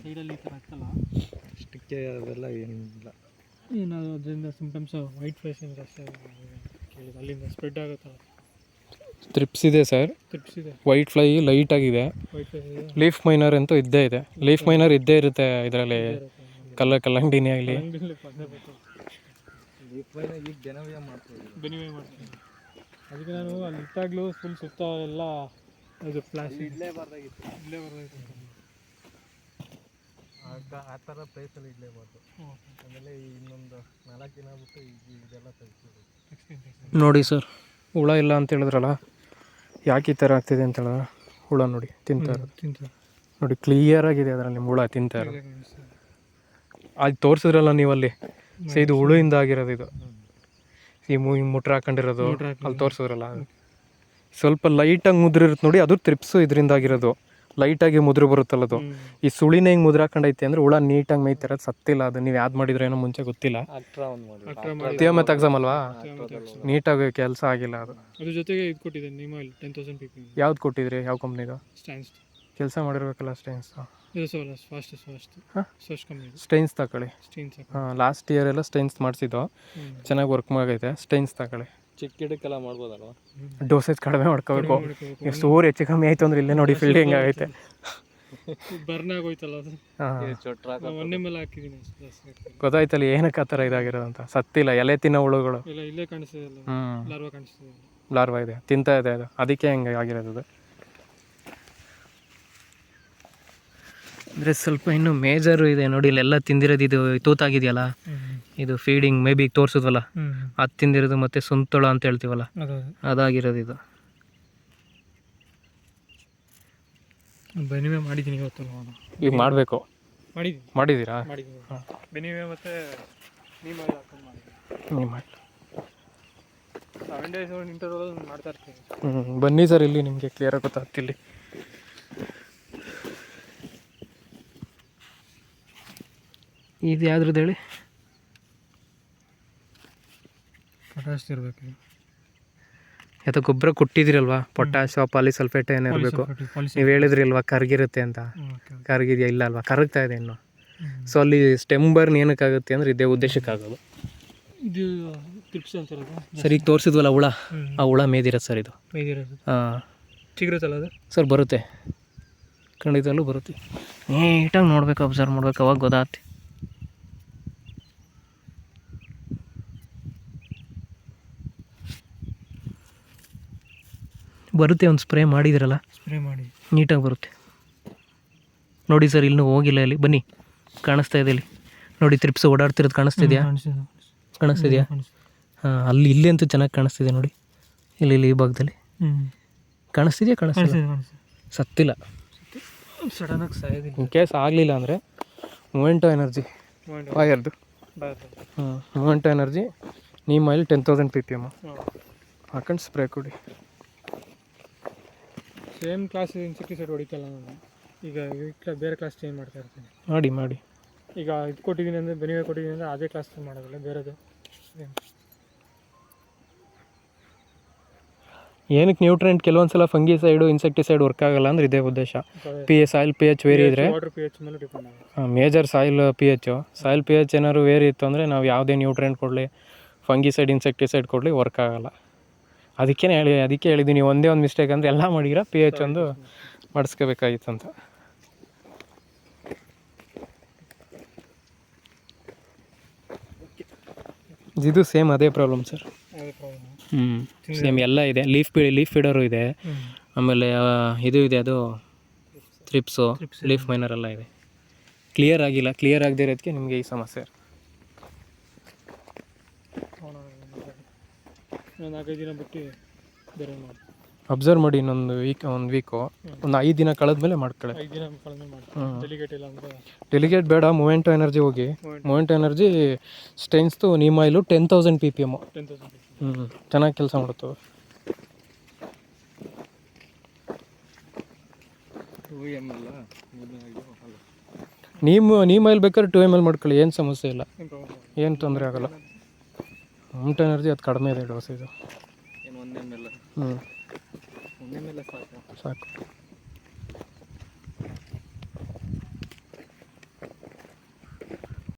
ಸೈಡಲ್ಲಿ ಈ ಥರ ಆಗ್ತಲ್ಲ ಅಷ್ಟಕ್ಕೆ ಅದೆಲ್ಲ ಏನಿಲ್ಲ. ಏನಾದರೂ ಅದರಿಂದ ಸಿಂಪ್ಟಮ್ಸ್ ವೈಟ್ ಫೇಸಿಂಗ್ ಜಾಸ್ತಿ ಕೇಳಿದೆ, ಅಲ್ಲಿಂದ ಸ್ಪ್ರೆಡ್ ಆಗುತ್ತಲ್ಲ. ಥ್ರಿಪ್ಸ್ ಇದೆ ಸರ್, ಥ್ರಿಪ್ಸ್ ಇದೆ, ವೈಟ್ ಫ್ಲೈ ಲೈಟ್ ಆಗಿದೆ, ವೈಟ್ ಫೇಸ್ ಇದೆ, ಲೀಫ್ ಮೈನರ್ ಅಂತೂ ಇದ್ದೇ ಇದೆ. ಲೀಫ್ ಮೈನರ್ ಇದ್ದೇ ಇರುತ್ತೆ ಇದರಲ್ಲಿ, ಕಲ್ಲಂಗಡಿನೇ ಆಗಲಿ. ಈಗ ಬೆನಿವೇ ಮಾಡ್ತೀವಿ, ಅದಕ್ಕೆ ನಾನು ಅಲ್ಲಿ ಇಟ್ಟಾಗಲೂ ಫುಲ್ ಸುತ್ತ ಎಲ್ಲ ಇದು ಪ್ಲಾಸ್ಟಿಕ್ ಇಲ್ಲೇ ಬರ್ದಾಗಿತ್ತು ಆ ಥರ ಪ್ಲೇಸಲ್ಲಿ ಇಡಲೇಬಾರ್ದು. ಆಮೇಲೆ ಇನ್ನೊಂದು 4 ದಿನ ಬಿಟ್ಟು ಇದೆಲ್ಲ ತೆಗೆಸ್ಬಿಡು. ನೋಡಿ ಸರ್, ಹುಳ ಇಲ್ಲ ಅಂತ ಹೇಳಿದ್ರಲ್ಲ, ಯಾಕೆ ಈ ಥರ ಆಗ್ತಿದೆ ಅಂತ ಹೇಳಿದ್ರೆ ಹುಳ ನೋಡಿ ತಿಂತಾ ಇರೋದು ನೋಡಿ, ಕ್ಲಿಯರ್ ಆಗಿದೆ ಅದರಲ್ಲಿ ನಿಮ್ಮ ಹುಳ ತಿಂತಾ ಇರೋದು. ಅದು ತೋರಿಸಿದ್ರಲ್ಲ ನೀವಲ್ಲಿ, ಸೊ ಇದು ಹುಳುಯಿಂದ ಆಗಿರೋದು. ಇದು ಈ ಮುಟ್ರ ಹಾಕೊಂಡಿರೋದು ಅಲ್ಲಿ ತೋರಿಸಿದ್ರಲ್ಲ, ಸ್ವಲ್ಪ ಲೈಟಾಗಿ ಮುದ್ರಿರುತ್ತೆ ನೋಡಿ, ಅದು ಥ್ರಿಪ್ಸು ಇದರಿಂದ ಆಗಿರೋದು. ಲೈಟಾಗಿ ಮುದ್ರು ಬರುತ್ತಲ್ಲ ಅದು. ಈ ಸುಳಿನ ಹೆಂಗೆ ಮುದ್ರ ಹಾಕೊಂಡೈತೆ ಅಂದರೆ ಹುಳ ನೀಟಾಗಿ ಮೇಯ್ತಿರೋದು, ಸತ್ತಿಲ್ಲ. ಅದು ನೀವು ಯಾವ್ದು ಮಾಡಿದ್ರೆ ಏನೋ ಮುಂಚೆ ಗೊತ್ತಿಲ್ಲ, ತಿಯೊಮೆ ತೆಗ್ಸಮಲ್ವಾ, ನೀಟಾಗಿ ಕೆಲಸ ಆಗಿಲ್ಲ ಅದು. ಅದ್ರ ಜೊತೆಗೆ ಇದು ಕೊಟ್ಟಿದೆ ನಿಮೈಲ್ 10,000 ppm. ಯಾವ್ದು ಕೊಟ್ಟಿದ್ರಿ, ಯಾವ ಕಂಪ್ನಿದು? ಸ್ಟೈನ್ಸ್. ಕೆಲಸ ಮಾಡಿರ್ಬೇಕಲ್ಲ ಸ್ಟೈನ್ಸ್. ಸ್ಟೈನ್ಸ್ ತಗೊಳ್ಳಿ. ಹಾಂ, ಲಾಸ್ಟ್ ಇಯರ್ ಎಲ್ಲ ಸ್ಟೈನ್ಸ್ ಮಾಡಿಸಿದ್ದು, ಚೆನ್ನಾಗಿ ವರ್ಕ್ ಆಗೈತೆ. ಸ್ಟೈನ್ಸ್ ತಗೊಳ್ಳಿ. ಚಿಕ್ಕ ಗಿಡಕ್ಕೆಲ್ಲ ಮಾಡ್ಬೋದಲ್ವ? ಡೋಸೇಜ್ ಕಡಿಮೆ ಮಾಡ್ಕೋಬೇಕು. ಸೂರ್ ಹೆಚ್ಚು ಕಮ್ಮಿ ಆಯಿತು ಅಂದ್ರೆ ಇಲ್ಲೇ ನೋಡಿ ಫೀಲ್ಡ್ ಹೆಂಗೆ ಆಗೈತೆ. ಬರ್ನ್ ಆಗೋಯ್ತಲ್ಲ ಅದು. ಮೊನ್ನೆ ಮೇಲೆ ಹಾಕಿದ್ದೀನಿ. ಗೊತ್ತಾಯ್ತಲ್ಲ ಏನಕ್ಕೆ ಆ ಥರ ಇದಾಗಿರೋದು ಅಂತ. ಸತ್ತಿಲ್ಲ, ಎಲೆ ತಿನ್ನೋ ಹುಳುಗಳು. ಇಲ್ಲೇ ಕಾಣಿಸ್ತಿದೆ, ಲಾರ್ವಾ ಕಾಣಿಸ್ತಿದೆ. ಲಾರ್ವಾ ಇದೆ, ತಿಂತಾ ಇದೆ ಅದು, ಅದಕ್ಕೆ ಹೆಂಗೆ ಆಗಿರೋದು ಅದು. ಅಂದರೆ ಸ್ವಲ್ಪ ಇನ್ನೂ ಮೇಜರು ಇದೆ ನೋಡಿ, ಇಲ್ಲೆಲ್ಲ ತಿಂದಿರೋದು. ಇದು ತೂತಾಗಿದೆಯಲ್ಲ, ಇದು ಫೀಡಿಂಗ್ ಮೇ ಬಿ ತೋರಿಸಿದ್ವಲ್ಲ, ಅದು ತಿಂದಿರೋದು. ಮತ್ತು ಸುಂತಳ ಅಂತ ಹೇಳ್ತೀವಲ್ಲ, ಅದಾಗಿರೋದು ಇದು. ಬೆನಿವೆ ಮಾಡಿದ್ದೀನಿ ಇವತ್ತು. ಈಗ ಮಾಡಬೇಕು. ಮಾಡಿದ್ದೀರಾ? ಬೆನಿವೆ ಮತ್ತು ನೀಮೈಲ್ ಹಾಕೊಂಡು ನೀಮೈಲ್ 7 days ಇಂಟರ್ವಲ್ ಮಾಡ್ತಾ ಇರ್ತೀನಿ. ಬನ್ನಿ ಸರ್, ಇಲ್ಲಿ ನಿಮಗೆ ಕ್ಲಿಯರಾಗಿ ಗೊತ್ತಾಗ್ತಿಲ್ಲಿ. ಇದು ಯಾವ್ದ್ರದ್ದು ಹೇಳಿ? ಪೊಟ್ಯಾಶ್ ಇರಬೇಕು. ಅಥವಾ ಗೊಬ್ಬರ ಕೊಟ್ಟಿದ್ದೀರಲ್ವಾ, ಪೊಟ್ಯಾಶ್ ಪಾಲಿಸಲ್ಫೇಟ್ ಏನಿರಬೇಕು. ನೀವು ಹೇಳಿದ್ರಿ ಅಲ್ವಾ ಕರ್ಗಿರುತ್ತೆ ಅಂತ, ಕರ್ಗಿದೆಯಾ? ಇಲ್ಲ ಅಲ್ವಾ, ಕರಗ್ತಾ ಇದೆ ಇನ್ನು. ಸೊ ಅಲ್ಲಿ ಸ್ಟೆಮ್ ಬರ್ನ್ ಏನಕ್ಕಾಗುತ್ತೆ ಅಂದರೆ ಇದೇ ಉದ್ದೇಶಕ್ಕಾಗೋದು. ಇದು ಟಿಪ್ಸ್ ಅಂತ ಸರ್, ಈಗ ತೋರಿಸಿದ್ವಲ್ಲ ಹುಳ, ಆ ಹುಳ ಮೇದಿರೋದು ಸರ್ ಇದು. ಹಾಂ, ಚಿಗುರುತ್ತಲ್ಲ ಅದು ಸರ್? ಬರುತ್ತೆ, ಖಂಡಿತಲ್ಲೂ ಬರುತ್ತೆ. ನೀಟಾಗಿ ನೋಡ್ಬೇಕು, ಅಬ್ಸರ್ವ್ ಮಾಡ್ಬೇಕು, ಅವಾಗ ಗೊತ್ತಾಗ್ತಿ. ಬರುತ್ತೆ. ಒಂದು ಸ್ಪ್ರೇ ಮಾಡಿದಿರಲ್ಲ, ಸ್ಪ್ರೇ ಮಾಡಿ ನೀಟಾಗಿ ಬರುತ್ತೆ ನೋಡಿ ಸರ್. ಇನ್ನೂ ಹೋಗಿಲ್ಲ, ಇಲ್ಲಿ ಬನ್ನಿ, ಕಾಣಿಸ್ತಾ ಇದೆ ಇಲ್ಲಿ ನೋಡಿ. ಥ್ರಿಪ್ಸ್ ಓಡಾಡ್ತಿರೋದು ಕಾಣಿಸ್ತಿದ್ಯಾ? ಕಾಣಿಸ್ತಿದ್ಯಾ? ಹಾಂ, ಅಲ್ಲಿ ಇಲ್ಲಿ ಅಂತೂ ಚೆನ್ನಾಗಿ ಕಾಣಿಸ್ತಿದೆ ನೋಡಿ. ಇಲ್ಲಿ ಈ ಭಾಗದಲ್ಲಿ ಕಾಣಿಸ್ತಿದ್ಯಾ? ಕಾಣಿಸ್ತಿದೆ. ಸತ್ತಿಲ್ಲ, ಸಡನ್ನಾಗಿ ಸಾಯೋದಿಲ್ಲ. ಇನ್ ಕೇಸ್ ಆಗಲಿಲ್ಲ ಅಂದರೆ ಮೊಮೆಂಟೋ ಎನರ್ಜಿ ಫೈರ್ದು. ಮೊಮೆಂಟೋ ಎನರ್ಜಿ ನೀಮೈಲ್ 10,000 ppm ಹಾಕೊಂಡು ಸ್ಪ್ರೇ ಕೊಡಿ. ಸೇಮ್ ಕ್ಲಾಸ್ ಇನ್ಸೆಕ್ಟಿಸೈಡ್ ಹೊಡಿತಲ್ಲ ನಾನು. ಈಗ ಬೇರೆ ಕ್ಲಾಸ್ ಚೇಂಜ್ ಮಾಡ್ತಾ ಇರ್ತೀನಿ. ಮಾಡಿ ಈಗ ಇದು ಕೊಟ್ಟಿದ್ದೀನಿ ಅಂದರೆ, ಬೆನಿವೆ ಕೊಟ್ಟಿದ್ದೀನಿ ಅಂದರೆ ಅದೇ ಕ್ಲಾಸ್ ಮಾಡೋದಿಲ್ಲ, ಬೇರೆದು. ಏನಕ್ಕೆ ನ್ಯೂಟ್ರೆಂಟ್ ಕೆಲವೊಂದು ಸಲ ಫಂಗಿಸೈಡು ಇನ್ಸೆಕ್ಟಿಸೈಡ್ ವರ್ಕ್ ಆಗಲ್ಲ ಅಂದರೆ ಇದೇ ಉದ್ದೇಶ. ಸಾಯಿಲ್ ಪಿ ಎಚ್ ವೇರಿ ಇದ್ದರೆ, ವಾಟರ್ pH ಮೇಲೆ ಡಿಪೆಂಡ್ ಆಗುತ್ತೆ. ಮೇಜರ್ ಸಾಯಿಲ್ ಪಿ ಎಚ್ ಏನಾದ್ರು ವೇರಿ ಇತ್ತು ಅಂದರೆ ನಾವು ಯಾವುದೇ ನ್ಯೂಟ್ರೆಂಟ್ ಕೊಡಲಿ, ಫಂಗಿಸೈಡ್ ಇನ್ಸೆಕ್ಟಿಸೈಡ್ ಕೊಡಲಿ, ವರ್ಕ್ ಆಗಲ್ಲ. ಅದಕ್ಕೆ ಹೇಳಿದ್ದೀನಿ, ಒಂದೇ ಒಂದು ಮಿಸ್ಟೇಕ್ ಅಂದರೆ ಎಲ್ಲ ಮಾಡಿರ ಪಿ ಎಚ್ ಒಂದು ಮಾಡಿಸ್ಕೋಬೇಕಾಗಿತ್ತು ಅಂತ. ಇದು ಸೇಮ್ ಅದೇ ಪ್ರಾಬ್ಲಮ್ ಸರ್. ಸೇಮ್ ಎಲ್ಲ ಇದೆ. ಲೀಫ್ ಫೀಡರು ಇದೆ, ಆಮೇಲೆ ಇದು ಇದೆ, ಅದು ಥ್ರಿಪ್ಸು, ಲೀಫ್ ಮೈನರ್ ಎಲ್ಲ ಇದೆ. ಕ್ಲಿಯರ್ ಆಗಿಲ್ಲ. ಕ್ಲಿಯರ್ ಆಗದೆ ಇರೋದಕ್ಕೆ ನಿಮಗೆ ಈ ಸಮಸ್ಯೆ. 4-5 ದಿನ ಬಿಟ್ಟು ಬೇರೆ ಮಾಡಿ ಅಬ್ಸರ್ವ್ ಮಾಡಿ. ಒಂದು ವೀಕು ಒಂದು 5 ದಿನ ಕಳೆದ್ಮೇಲೆ ಮಾಡ್ಕೊಳ್ಳಿ. 5 ದಿನ ಕಳೆದ್ಮೇಲೆ ಮಾಡ್ತೀನಿ. ಡೆಲಿಗೇಟ್ ಇಲ್ಲ ಅಂದರೆ ಡೆಲಿಗೇಟ್ ಬೇಡ, ಮೊಮೆಂಟೋ ಎನರ್ಜಿ ಹೋಗಿ. ಮೊಮೆಂಟೋ ಎನರ್ಜಿ ಸ್ಟೈನ್ಸ್ದು ನೀಮೈಲು 10,000 ppm. ಚೆನ್ನಾಗಿ ಕೆಲಸ ಮಾಡುತ್ತವೆ. ನೀಮೈಲ್ ಬೇಕಾದ್ರೆ 2 ml ಮಾಡ್ಕೊಳ್ಳಿ, ಏನು ಸಮಸ್ಯೆ ಇಲ್ಲ, ಏನು ತೊಂದರೆ ಆಗೋಲ್ಲ. ಮೊಮೆಂಟೋ ಎನರ್ಜಿ ಅದು ಕಡಿಮೆ ಇದೆ ಡೋಸ್. ಇದು ಉಣ್ಣೆ ಮೇಲೆ ಹ್ಞೂ ಉಣ್ಣೆ ಮೇಲೆ ಸಾಕು. ಸಾಕು.